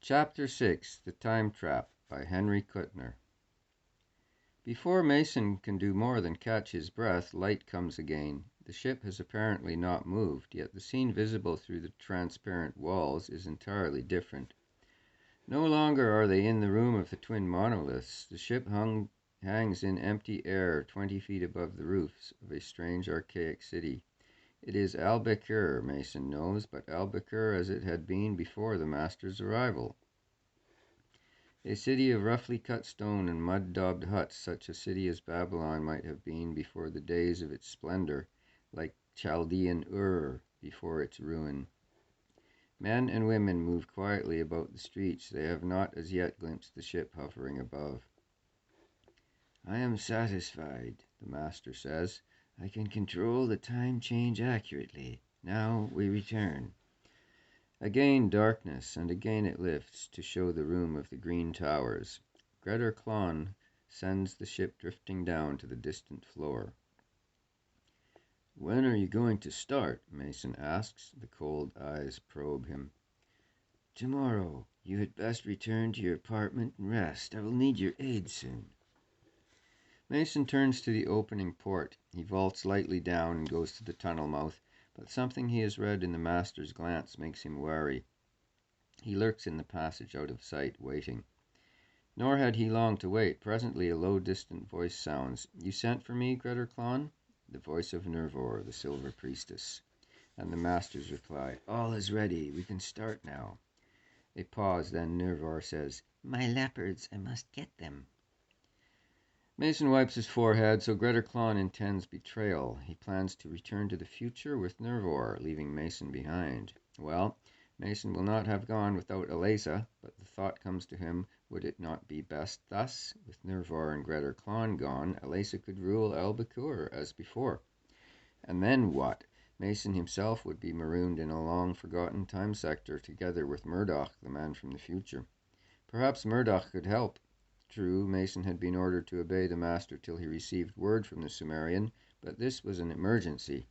Chapter 6 The Time Trap by Henry Kuttner. Before Mason can do more than catch his breath, light comes again. The ship has apparently not moved, yet the scene visible through the transparent walls is entirely different. No longer are they in the room of the twin monoliths. The ship hangs in empty air 20 feet above the roofs of a strange archaic city. It is Albuquerque, Mason knows, but Albuquerque as it had been before the master's arrival. A city of roughly cut stone and mud-daubed huts, such a city as Babylon might have been before the days of its splendor, like Chaldean Ur before its ruin. Men and women move quietly about the streets. They have not as yet glimpsed the ship hovering above. "I am satisfied," the master says. "I can control the time change accurately. Now we return." Again darkness, and again it lifts to show the room of the green towers. Greta Klon sends the ship drifting down to the distant floor. "When are you going to start?" Mason asks. The cold eyes probe him. "Tomorrow. You had best return to your apartment and rest. I will need your aid soon." Mason turns to the opening port. He vaults lightly down and goes to the tunnel mouth, but something he has read in the master's glance makes him wary. He lurks in the passage out of sight, waiting. Nor had he long to wait. Presently a low, distant voice sounds. "You sent for me, Greta Klon?" The voice of Nervor, the Silver Priestess. And the master's reply, "All is ready. We can start now." A pause, then Nervor says, "My leopards, I must get them." Mason wipes his forehead. So Greta Klon intends betrayal. He plans to return to the future with Nervor, leaving Mason behind. Well, Mason will not have gone without Elisa, but the thought comes to him, would it not be best thus? With Nervor and Greta Klon gone, Elisa could rule Albuquerque as before. And then what? Mason himself would be marooned in a long-forgotten time sector, together with Murdoch, the man from the future. Perhaps Murdoch could help. True, Mason had been ordered to obey the master till he received word from the Sumerian, but this was an emergency.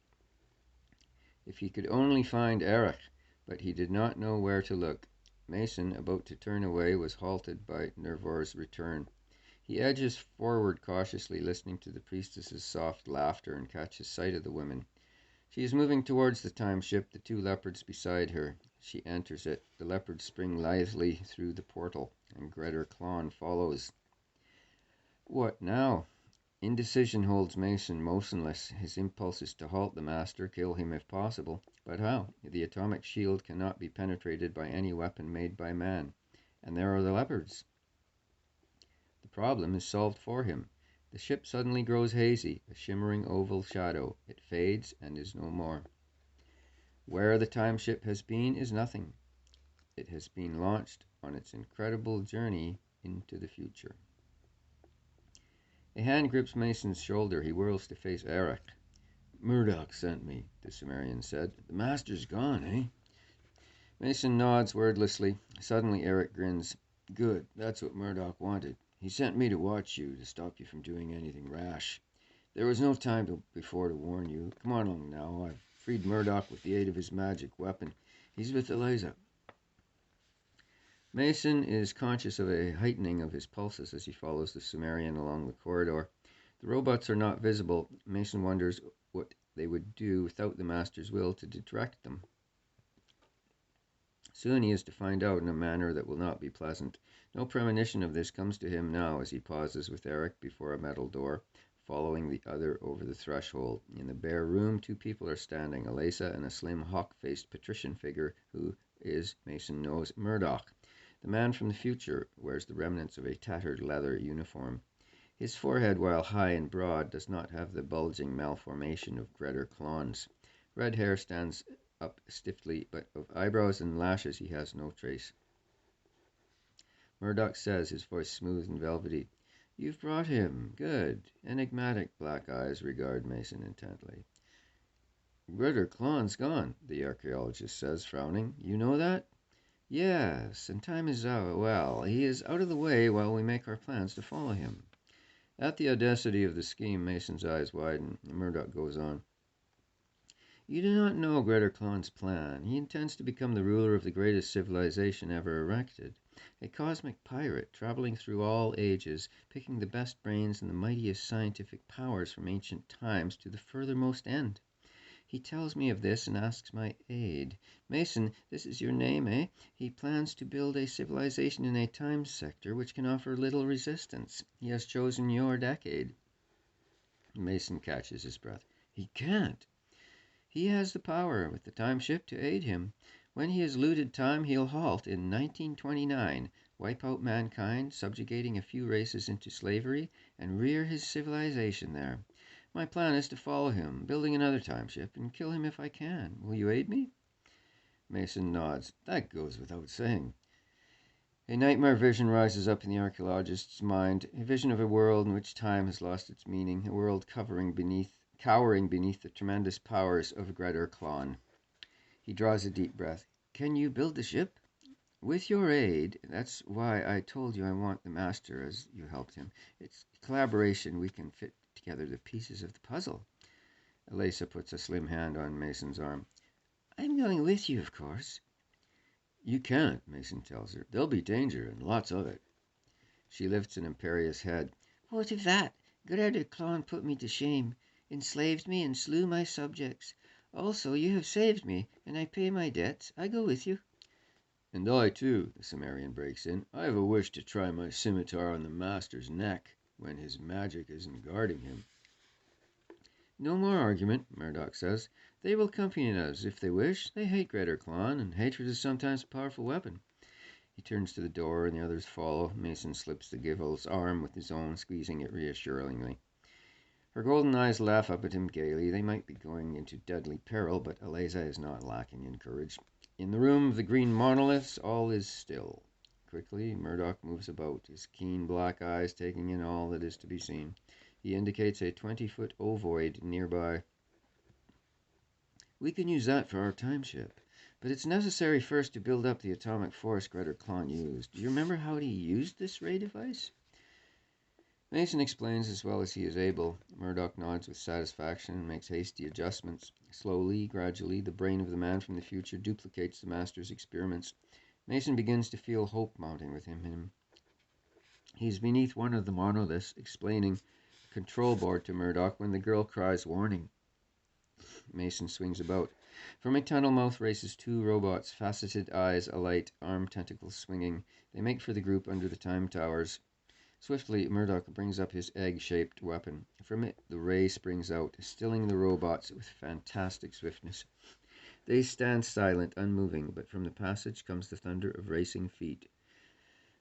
If he could only find Erich, but he did not know where to look. Mason, about to turn away, was halted by Nervor's return. He edges forward cautiously, listening to the priestess's soft laughter, and catches sight of the woman. She is moving towards the time ship, the two leopards beside her. She enters it. The leopards spring lithely through the portal, and Greta Klon follows. What now? Indecision holds Mason motionless. His impulse is to halt the master, kill him if possible. But how? The atomic shield cannot be penetrated by any weapon made by man. And there are the leopards. The problem is solved for him. The ship suddenly grows hazy, a shimmering oval shadow. It fades and is no more. Where the time ship has been is nothing. It has been launched on its incredible journey into the future. A hand grips Mason's shoulder. He whirls to face Erich. "Murdoch sent me," the Sumerian said. "The master's gone, eh?" Mason nods wordlessly. Suddenly Erich grins. "Good. That's what Murdoch wanted. He sent me to watch you, to stop you from doing anything rash. There was no time before to warn you. Come on along now. I've freed Murdoch with the aid of his magic weapon. He's with Eliza." Mason is conscious of a heightening of his pulses as he follows the Sumerian along the corridor. The robots are not visible. Mason wonders what they would do without the master's will to direct them. Soon he is to find out in a manner that will not be pleasant. No premonition of this comes to him now as he pauses with Erich before a metal door, following the other over the threshold. In the bare room, two people are standing, Elisa and a slim, hawk-faced patrician figure who is, Mason knows, Murdoch. The man from the future wears the remnants of a tattered leather uniform. His forehead, while high and broad, does not have the bulging malformation of Greta Klon's. Red hair stands up stiffly, but of eyebrows and lashes he has no trace. Murdoch says, his voice smooth and velvety, "You've brought him. Good." Enigmatic black eyes regard Mason intently. "Greta Klon's gone," the archaeologist says, frowning. "You know that?" "Yes, and time is out. Well, he is out of the way while we make our plans to follow him." At the audacity of the scheme, Mason's eyes widen. Murdoch goes on. "You do not know Greta Klon's plan. He intends to become the ruler of the greatest civilization ever erected. a cosmic pirate traveling through all ages, picking the best brains and the mightiest scientific powers from ancient times to the furthermost end. He tells me of this and asks my aid. Mason, this is your name, eh? He plans to build a civilization in a time sector which can offer little resistance. He has chosen your decade. Mason catches his breath. He can't. He has the power, with the time ship, to aid him. When he has looted time, he'll halt in 1929, wipe out mankind, subjugating a few races into slavery, and rear his civilization there. My plan is to follow him, building another time ship, and kill him if I can. Will you aid me? Mason nods. That goes without saying. A nightmare vision rises up in the archaeologist's mind, a vision of a world in which time has lost its meaning, a world cowering beneath the tremendous powers of Gregor Klon. He draws a deep breath. Can you build the ship? With your aid. That's why I told you I want the master, as you helped him. It's collaboration. We can fit together the pieces of the puzzle. Elisa puts a slim hand on Mason's arm. I'm going with you, of course. You can't, Mason tells her. There'll be danger, and lots of it. She lifts an imperious head. What of that? Gregor Klon put me to shame, enslaved me, and slew my subjects. Also, you have saved me, and I pay my debts. I go with you. And I, too, the Cimmerian breaks in. I have a wish to try my scimitar on the master's neck when his magic isn't guarding him. No more argument, Murdoch says. They will accompany us if they wish. They hate Gregor Klon, and hatred is sometimes a powerful weapon. He turns to the door, and the others follow. Mason slips the Givel's arm with his own, squeezing it reassuringly. Her golden eyes laugh up at him gaily. They might be going into deadly peril, but Eliza is not lacking in courage. In the room of the green monoliths, all is still. Quickly, Murdoch moves about, his keen black eyes taking in all that is to be seen. He indicates a 20-foot ovoid nearby. We can use that for our time ship, but it's necessary first to build up the atomic force Gregor Klon used. Do you remember how he used this ray device? Mason explains as well as he is able. Murdoch nods with satisfaction and makes hasty adjustments. Slowly, gradually, the brain of the man from the future duplicates the master's experiments. Mason begins to feel hope mounting within him. He's beneath one of the monoliths, explaining the control board to Murdoch when the girl cries warning. Mason swings about. From a tunnel mouth races two robots, faceted eyes alight, arm tentacles swinging. They make for the group under the time towers. Swiftly, Murdoch brings up his egg-shaped weapon. From it, the ray springs out, stilling the robots with fantastic swiftness. They stand silent, unmoving, but from the passage comes the thunder of racing feet.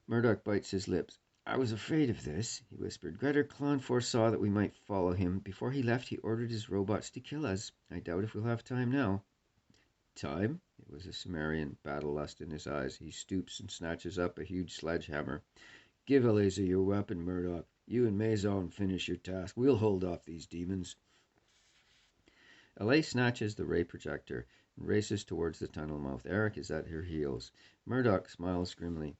Murdoch bites his lips. I was afraid of this, he whispered. Gregor Klon foresaw that we might follow him. Before he left, he ordered his robots to kill us. I doubt if we'll have time now. Time? It was a Cimmerian battle lust in his eyes. He stoops and snatches up a huge sledgehammer. Give Eliza your weapon, Murdoch. You and Maison finish your task. We'll hold off these demons. Elay snatches the ray projector and races towards the tunnel mouth. Eric is at her heels. Murdoch smiles grimly.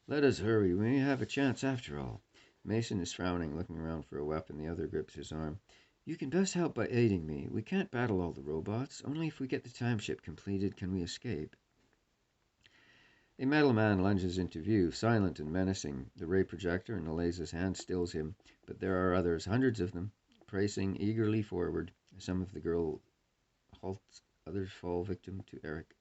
Let us hurry. We may have a chance after all. Mason is frowning, looking around for a weapon. The other grips his arm. You can best help by aiding me. We can't battle all the robots. Only if we get the time ship completed can we escape. A metal man lunges into view, silent and menacing. The ray projector in Eliza's hand stills him, but there are others, hundreds of them, racing eagerly forward. Some of the girl halts, others fall victim to Eric.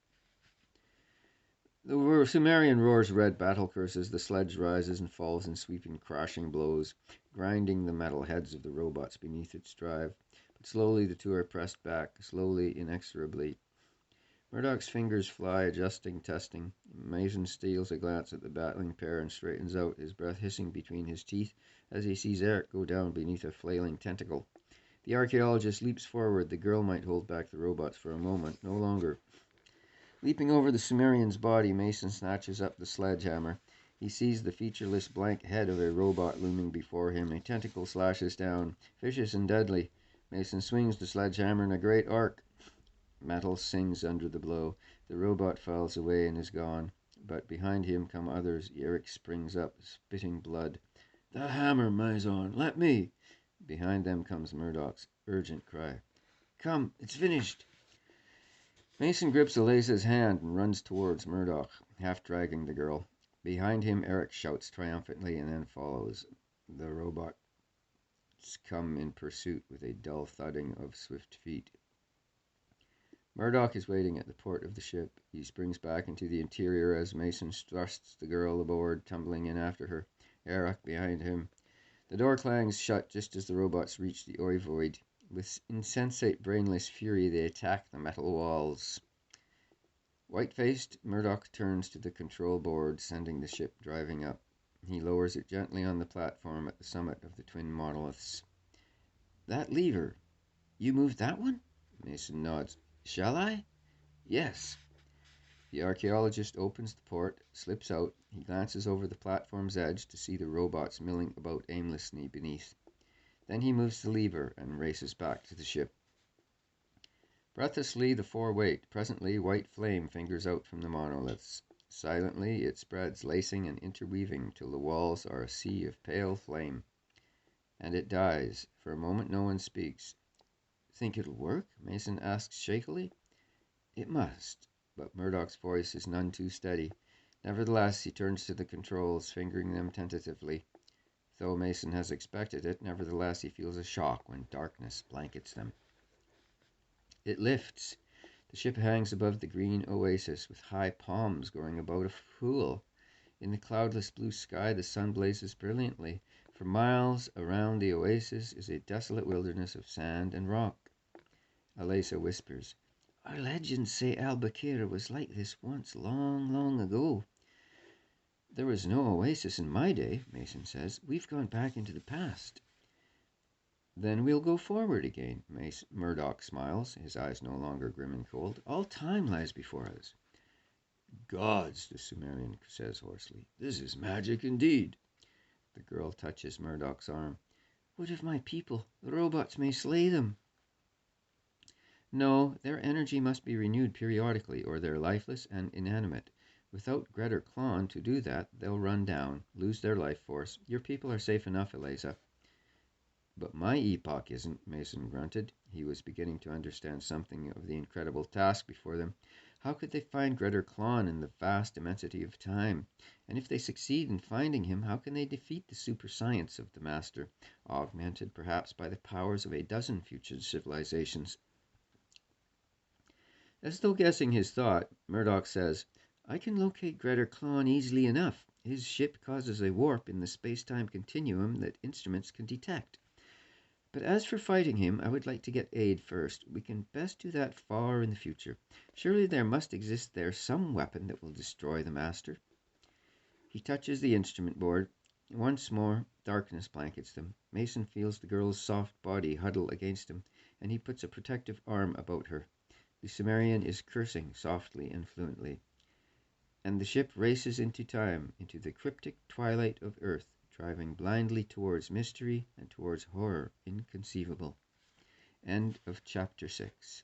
The Cimmerian roars red battle curses. The sledge rises and falls in sweeping, crashing blows, grinding the metal heads of the robots beneath its drive. But slowly the two are pressed back, slowly, inexorably. Murdoch's fingers fly, adjusting, testing. Mason steals a glance at the battling pair and straightens out, his breath hissing between his teeth as he sees Eric go down beneath a flailing tentacle. The archaeologist leaps forward. The girl might hold back the robots for a moment, no longer. Leaping over the Cimmerian's body, Mason snatches up the sledgehammer. He sees the featureless blank head of a robot looming before him. A tentacle slashes down, vicious and deadly. Mason swings the sledgehammer in a great arc. Metal sings under the blow. The robot falls away and is gone. But behind him come others. Eric springs up, spitting blood. The hammer, Maison! Let me! Behind them comes Murdoch's urgent cry. Come, it's finished! Mason grips Eliza's hand and runs towards Murdoch, half dragging the girl. Behind him, Eric shouts triumphantly and then follows. The robots come in pursuit with a dull thudding of swift feet. Murdoch is waiting at the port of the ship. He springs back into the interior as Mason thrusts the girl aboard, tumbling in after her, Eric behind him. The door clangs shut just as the robots reach the ovoid. With insensate, brainless fury, they attack the metal walls. White-faced, Murdoch turns to the control board, sending the ship driving up. He lowers it gently on the platform at the summit of the twin monoliths. That lever, you moved that one? Mason nods. Shall I? Yes. The archaeologist opens the port, slips out. He glances over the platform's edge to see the robots milling about aimlessly beneath. Then he moves the lever and races back to the ship. Breathlessly, the four wait. Presently, white flame fingers out from the monoliths. Silently, it spreads, lacing and interweaving till the walls are a sea of pale flame. And it dies. For a moment, no one speaks. Think it'll work? Mason asks shakily. It must, but Murdoch's voice is none too steady. Nevertheless, he turns to the controls, fingering them tentatively. Though Mason has expected it, nevertheless he feels a shock when darkness blankets them. It lifts. The ship hangs above the green oasis, with high palms growing about a pool. In the cloudless blue sky, the sun blazes brilliantly. For miles around the oasis is a desolate wilderness of sand and rock. Alesa whispers, Our legends say Albuquerque was like this once, long, long ago. There was no oasis in my day, Mason says. We've gone back into the past. Then we'll go forward again, Murdoch smiles, his eyes no longer grim and cold. All time lies before us. Gods, the Sumerian says hoarsely. This is magic indeed. The girl touches Murdoch's arm. What of my people? The robots may slay them. No, their energy must be renewed periodically, or they're lifeless and inanimate. Without Gret Klon to do that, they'll run down, lose their life force. Your people are safe enough, Alesa. But my epoch isn't, Mason grunted. He was beginning to understand something of the incredible task before them. How could they find Gret Klon in the vast immensity of time? And if they succeed in finding him, how can they defeat the super science of the Master, augmented perhaps by the powers of a dozen future civilizations? As though guessing his thought, Murdoch says, I can locate Gret Klon easily enough. His ship causes a warp in the space-time continuum that instruments can detect. But as for fighting him, I would like to get aid first. We can best do that far in the future. Surely there must exist there some weapon that will destroy the Master. He touches the instrument board. Once more, darkness blankets them. Mason feels the girl's soft body huddle against him, and he puts a protective arm about her. The Sumerian is cursing softly and fluently. And the ship races into time, into the cryptic twilight of Earth, driving blindly towards mystery and towards horror inconceivable. End of chapter 6.